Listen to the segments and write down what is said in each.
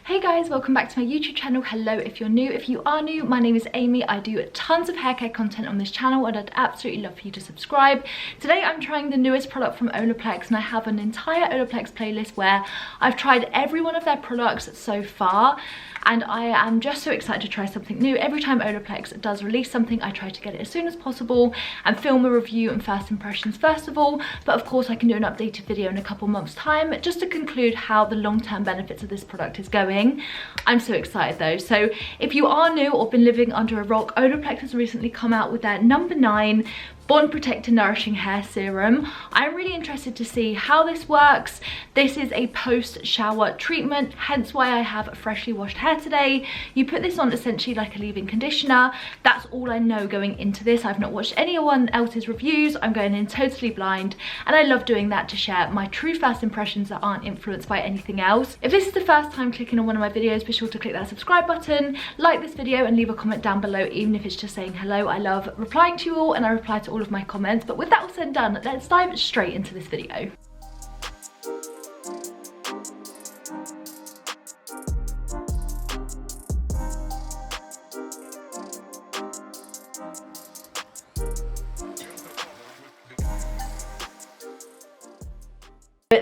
Hey guys, welcome back to my YouTube channel. Hello if you're new. If you are new, my name is Amy. I do tons of hair care content on this channel and I'd absolutely love for you to subscribe. Today I'm trying the newest product from Olaplex and I have an entire Olaplex playlist where I've tried every one of their products so far. And I am just so excited to try something new. Every time Olaplex does release something, I try to get it as soon as possible and film a review and first impressions first of all. But of course I can do an updated video in a couple months time just to conclude how the long-term benefits of this product is going. I'm so excited though. So if you are new or been living under a rock, Olaplex has recently come out with their number 9 Bond Protector Nourishing Hair Serum. I'm really interested to see how this works. This is a post-shower treatment, hence why I have freshly washed hair today. You put this on essentially like a leave-in conditioner. That's all I know going into this. I've not watched anyone else's reviews. I'm going in totally blind and I love doing that to share my true first impressions that aren't influenced by anything else. If this is the first time clicking on one of my videos, be sure to click that subscribe button, like this video and leave a comment down below, even if it's just saying hello. I love replying to you all and I reply to all of my comments. But with that all said and done, let's dive straight into this video.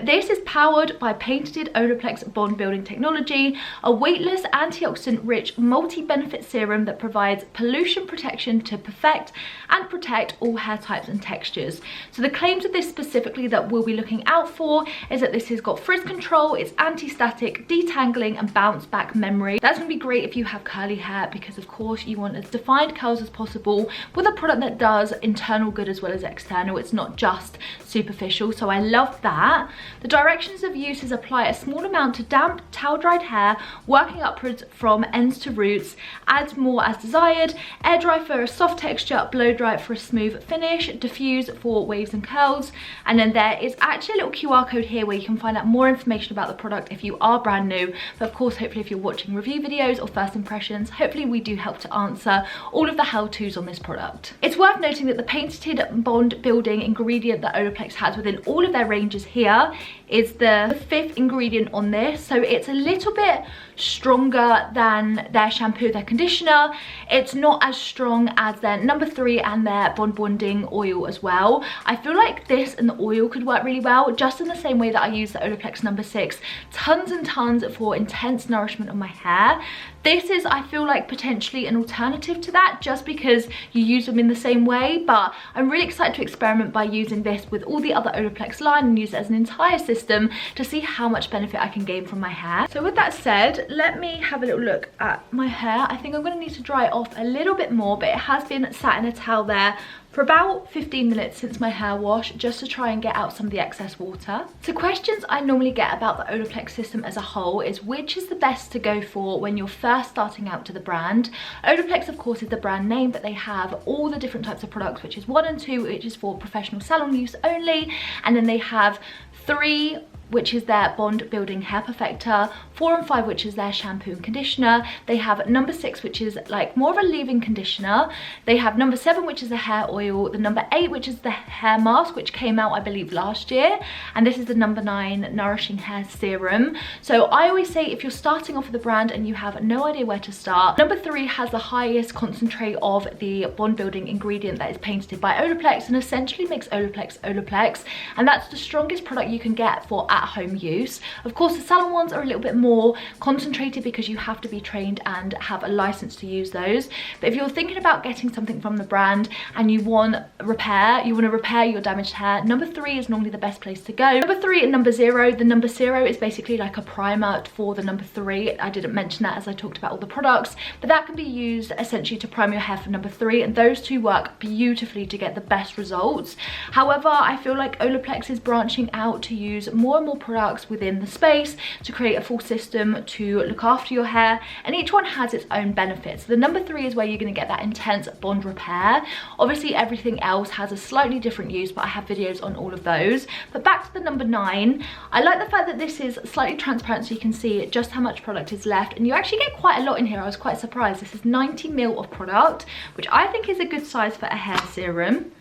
This is powered by patented Olaplex bond building technology, a weightless, antioxidant-rich, multi-benefit serum that provides pollution protection to perfect and protect all hair types and textures. So the claims of this specifically that we'll be looking out for is that this has got frizz control, it's anti-static, detangling and bounce back memory. That's going to be great if you have curly hair because of course you want as defined curls as possible with a product that does internal good as well as external. It's not just superficial, so I love that. The directions of use is apply a small amount to damp, towel-dried hair, working upwards from ends to roots, add more as desired, air dry for a soft texture, blow dry for a smooth finish, diffuse for waves and curls. And then there is actually a little QR code here where you can find out more information about the product if you are brand new. But of course, hopefully if you're watching review videos or first impressions, hopefully we do help to answer all of the how-tos on this product. It's worth noting that the patented bond building ingredient that Olaplex has within all of their ranges here is the 5th ingredient on this, so it's a little bit stronger than their shampoo, their conditioner. It's not as strong as their number 3 and their bonding oil as well. I feel like this and the oil could work really well, just in the same way that I use the Olaplex number 6 tons and tons for intense nourishment on my hair. This is, I feel like, potentially an alternative to that just because you use them in the same way, but I'm really excited to experiment by using this with all the other Olaplex line and use it as an entire system to see how much benefit I can gain from my hair. So with that said, let me have a little look at my hair. I think I'm going to need to dry it off a little bit more, but it has been sat in a towel there for about 15 minutes since my hair wash, just to try and get out some of the excess water. So questions I normally get about the Olaplex system as a whole is which is the best to go for when you're first starting out to the brand. Olaplex of course is the brand name, but they have all the different types of products, which is 1 and 2, which is for professional salon use only, and then they have 3, which is their bond building hair perfector, 4 and 5, which is their shampoo and conditioner. They have number 6, which is like more of a leave-in conditioner. They have number 7, which is the hair oil, the number 8, which is the hair mask, which came out I believe last year, and this is the number 9 Nourishing Hair Serum. So I always say if you're starting off with the brand and you have no idea where to start, number 3 has the highest concentrate of the bond building ingredient that is patented by Olaplex and essentially makes Olaplex Olaplex, and that's the strongest product you can get for at-home use. Of course the salon ones are a little bit more concentrated because you have to be trained and have a license to use those. But if you're thinking about getting something from the brand and you want to repair your damaged hair, number 3 is normally the best place to go. Number 3 and number 0. The number 0 is basically like a primer for the number 3. I didn't mention that as I talked about all the products, but that can be used essentially to prime your hair for number 3, and those two work beautifully to get the best results. However, I feel like Olaplex is branching out to use more and more products within the space to create a full system to look after your hair, and each one has its own benefits. The number 3 is where you're going to get that intense bond repair. Obviously everything else has a slightly different use, but I have videos on all of those. But back to the number 9, I like the fact that this is slightly transparent so you can see just how much product is left, and you actually get quite a lot in here. I was quite surprised. This is 90 ml of product, which I think is a good size for a hair serum.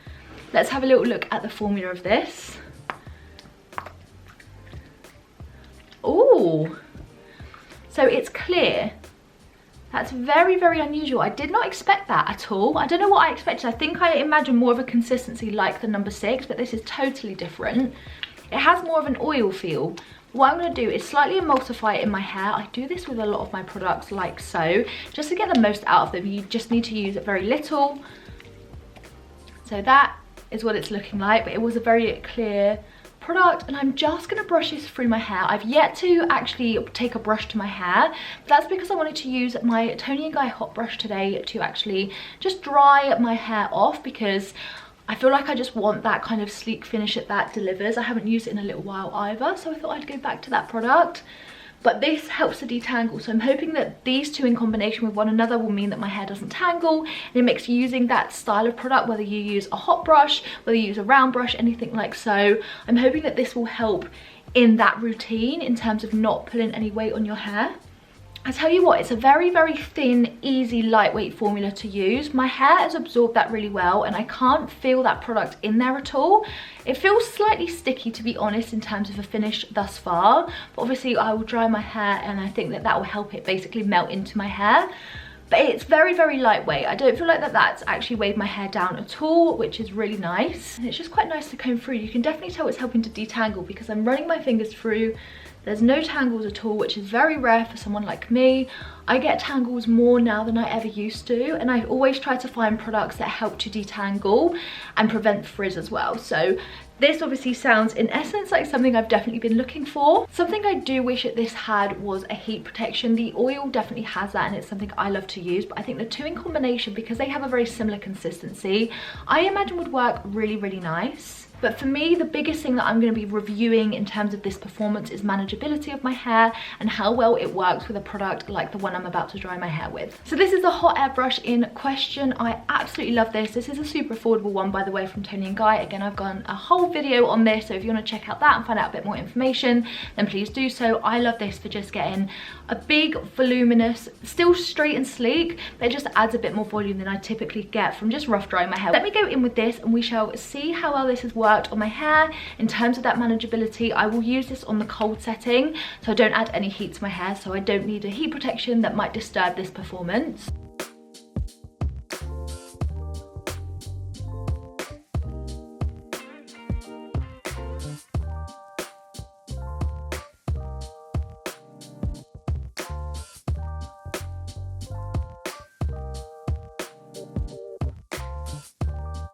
Let's have a little look at the formula of this. Ooh, So it's clear. That's very, very unusual. I did not expect that at all. I don't know what I expected. I think I imagined more of a consistency like the number 6, but this is totally different. It has more of an oil feel. What I'm going to do is slightly emulsify it in my hair. I do this with a lot of my products like so, just to get the most out of them. You just need to use very little. So that is what it's looking like, but it was a very clear product, and I'm just going to brush this through my hair. I've yet to actually take a brush to my hair, but that's because I wanted to use my Toni & Guy hot brush today to actually just dry my hair off, because I feel like I just want that kind of sleek finish that delivers. I haven't used it in a little while either, so I thought I'd go back to that product. But this helps to detangle, so I'm hoping that these two in combination with one another will mean that my hair doesn't tangle, and it makes using that style of product, whether you use a hot brush, whether you use a round brush, anything like so, I'm hoping that this will help in that routine in terms of not putting any weight on your hair. I tell you what, it's a very, very thin, easy, lightweight formula to use. My hair has absorbed that really well, and I can't feel that product in there at all. It feels slightly sticky, to be honest, in terms of a finish thus far, but obviously I will dry my hair, and I think that that will help it basically melt into my hair. But it's very, very lightweight. I don't feel like that's actually weighed my hair down at all, which is really nice. And it's just quite nice to comb through. You can definitely tell it's helping to detangle because I'm running my fingers through. There's no tangles at all, which is very rare for someone like me. I get tangles more now than I ever used to, and I always try to find products that help to detangle and prevent frizz as well. So this obviously sounds in essence like something I've definitely been looking for. Something I do wish that this had was a heat protection. The oil definitely has that, and it's something I love to use, but I think the two in combination, because they have a very similar consistency, I imagine would work really, really nice. But for me, the biggest thing that I'm going to be reviewing in terms of this performance is manageability of my hair and how well it works with a product like the one I'm about to dry my hair with. So this is the hot air brush in question. I absolutely love this. This is a super affordable one, by the way, from Toni & Guy. Again, I've done a whole video on this, so if you want to check out that and find out a bit more information, then please do so. I love this for just getting a big, voluminous, still straight and sleek, but it just adds a bit more volume than I typically get from just rough drying my hair. Let me go in with this and we shall see how well this has worked on my hair in terms of that manageability. I will use this on the cold setting, so I don't add any heat to my hair, so I don't need a heat protection that might disturb this performance.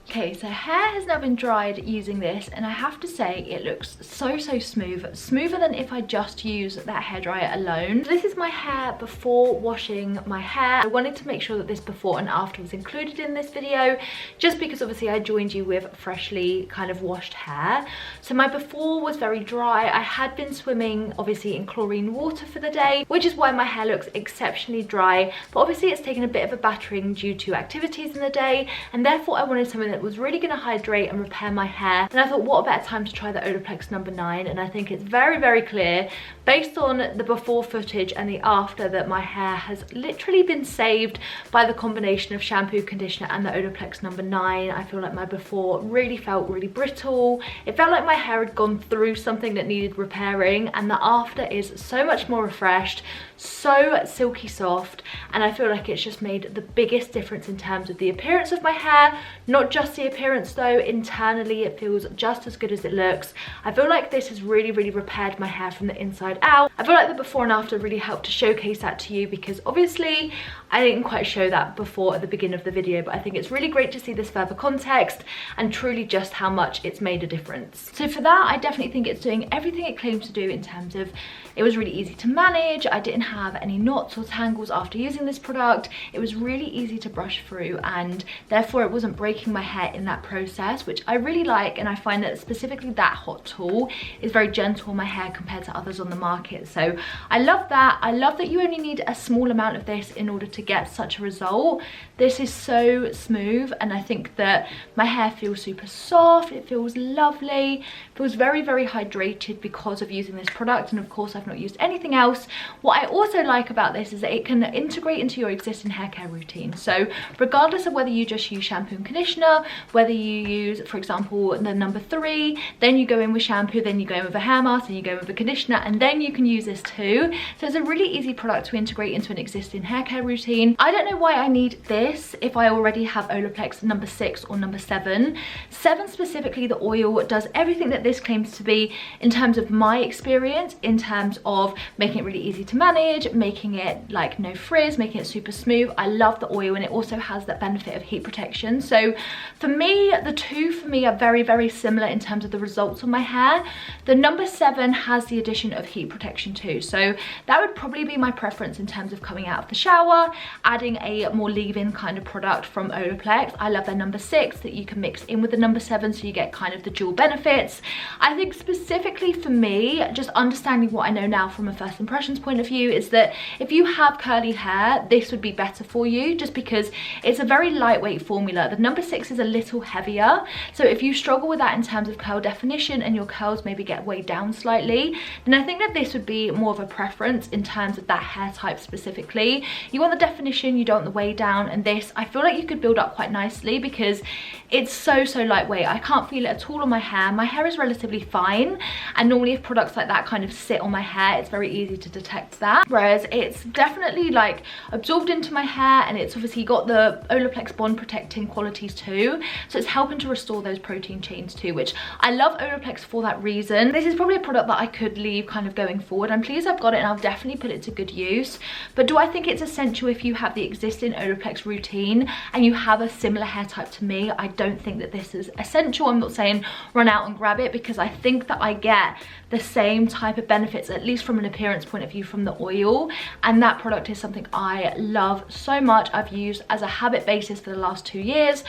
Okay, so hair has now been dried using this, and I have to say it looks so smooth, smoother than if I just use that hairdryer alone. This is my hair before washing my hair. I wanted to make sure that this before and after was included in this video, just because obviously I joined you with freshly kind of washed hair. So my before was very dry. I had been swimming obviously in chlorine water for the day, which is why my hair looks exceptionally dry, but obviously it's taken a bit of a battering due to activities in the day, and therefore I wanted something that was really going to hydrate and repair my hair. And I thought, what a better time to try the Olaplex number 9, and I think it's very, very clear based on the before footage and the after that my hair has literally been saved by the combination of shampoo, conditioner and the Olaplex number 9. I feel like my before really felt really brittle. It felt like my hair had gone through something that needed repairing, and the after is so much more refreshed, so silky soft, and I feel like it's just made the biggest difference in terms of the appearance of my hair. Not just the appearance though, internally it feels just as good as it looks. I feel like this has really, really repaired my hair from the inside out. I feel like the before and after really helped to showcase that to you, because obviously I didn't quite show that before at the beginning of the video, but I think it's really great to see this further context and truly just how much it's made a difference. So for that, I definitely think it's doing everything it claims to do in terms of it was really easy to manage. I didn't have any knots or tangles after using this product. It was really easy to brush through, and therefore it wasn't breaking my hair in that process, which I really like. And I find that specifically that hot tool is very gentle on my hair compared to others on the market. So I love that. I love that you only need a small amount of this in order to get such a result. This is so smooth, and I think that my hair feels super soft. It feels lovely. It feels very, very hydrated because of using this product, and of course I've not used anything else. What I also like about this is that it can integrate integrate into your existing hair care routine. So regardless of whether you just use shampoo and conditioner, whether you use, for example, the number 3, then you go in with shampoo, then you go in with a hair mask, then you go in with a conditioner, and then you can use this too. So it's a really easy product to integrate into an existing hair care routine. I don't know why I need this if I already have Olaplex number 6 or number 7. 7 specifically, the oil does everything that this claims to be in terms of my experience, in terms of making it really easy to manage, making it like no frizz, making it super smooth. I love the oil, and it also has that benefit of heat protection. So for me, the two for me are very, very similar in terms of the results on my hair. The number 7 has the addition of heat protection too, so that would probably be my preference in terms of coming out of the shower, adding a more leave-in kind of product from Olaplex. I love their number 6 that you can mix in with the number 7, so you get kind of the dual benefits. I think specifically for me, just understanding what I know now from a first impressions point of view, is that if you have curly hair, this would be better for you, just because it's a very lightweight formula. The number 6 is a little heavier, so if you struggle with that in terms of curl definition and your curls maybe get weighed down slightly, then I think that this would be more of a preference in terms of that hair type specifically. You want the definition, you don't want the weigh down, and this I feel like you could build up quite nicely because it's so lightweight. I can't feel it at all on my hair. My hair is relatively fine, and normally if products like that kind of sit on my hair, it's very easy to detect that, whereas it's definitely like absorbed into my hair, and it's obviously got the Olaplex bond protecting qualities too, so it's helping to restore those protein chains too, which I love Olaplex for that reason. This is probably a product that I could leave kind of going forward. I'm pleased I've got it, and I'll definitely put it to good use. But do I think it's essential if you have the existing Olaplex routine and you have a similar hair type to me? I don't think that this is essential. I'm not saying run out and grab it, because I think that I get the same type of benefits, at least from an appearance point of view, from the oil, and that product is something I love so much. I've used as a habit basis for the last 2 years.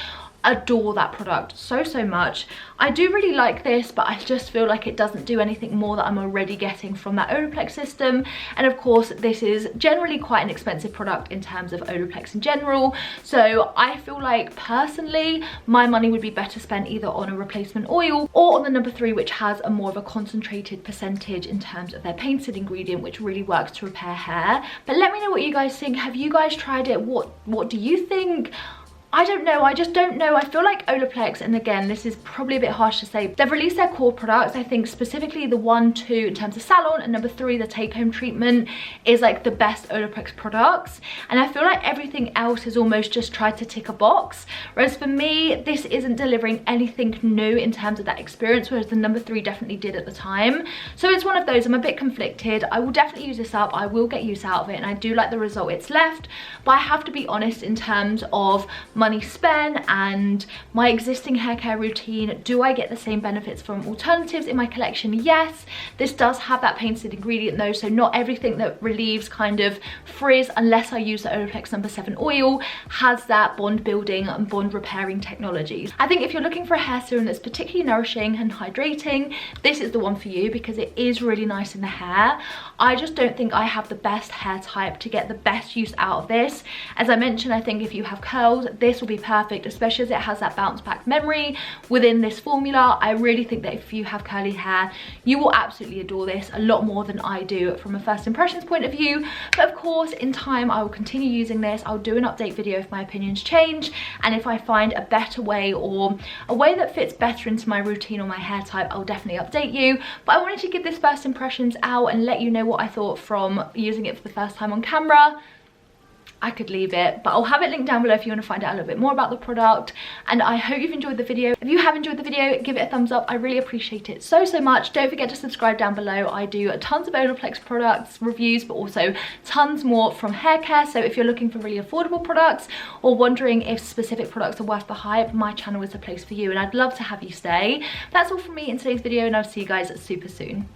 Adore that product so much. I do really like this, but I just feel like it doesn't do anything more that I'm already getting from that Olaplex system. And of course, this is generally quite an expensive product in terms of Olaplex in general, so I feel like personally my money would be better spent either on a replacement oil or on the number 3, which has a more of a concentrated percentage in terms of their painted ingredient, which really works to repair hair. But let me know what you guys think. Have you guys tried it? What do you think? I don't know, I just don't know. I feel like Olaplex, and again, this is probably a bit harsh to say, they've released their core products. I think specifically the 1, 2 in terms of salon, and number 3, the take-home treatment, is like the best Olaplex products. And I feel like everything else has almost just tried to tick a box. Whereas for me, this isn't delivering anything new in terms of that experience, whereas the number 3 definitely did at the time. So it's one of those, I'm a bit conflicted. I will definitely use this up, I will get use out of it, and I do like the result it's left. But I have to be honest in terms of money spent and my existing hair care routine. Do I get the same benefits from alternatives in my collection? Yes. This does have that painted ingredient though, so not everything that relieves kind of frizz, unless I use the Olaplex number 7 oil, has that bond building and bond repairing technologies. I think if you're looking for a hair serum that's particularly nourishing and hydrating, this is the one for you, because it is really nice in the hair. I just don't think I have the best hair type to get the best use out of this. As I mentioned, I think if you have curls, this will be perfect, especially as it has that bounce back memory within this formula. I really think that if you have curly hair, you will absolutely adore this a lot more than I do from a first impressions point of view. But of course, in time, I will continue using this. I'll do an update video if my opinions change, and if I find a better way or a way that fits better into my routine or my hair type, I'll definitely update you. But I wanted to give this first impressions out and let you know what I thought from using it for the first time on camera. I could leave it, but I'll have it linked down below if you want to find out a little bit more about the product. And I hope you've enjoyed the video. If you have enjoyed the video, give it a thumbs up. I really appreciate it so much. Don't forget to subscribe down below. I do tons of Olaplex products reviews, but also tons more from hair care. So if you're looking for really affordable products or wondering if specific products are worth the hype, my channel is the place for you, and I'd love to have you stay. That's all from me in today's video, and I'll see you guys super soon.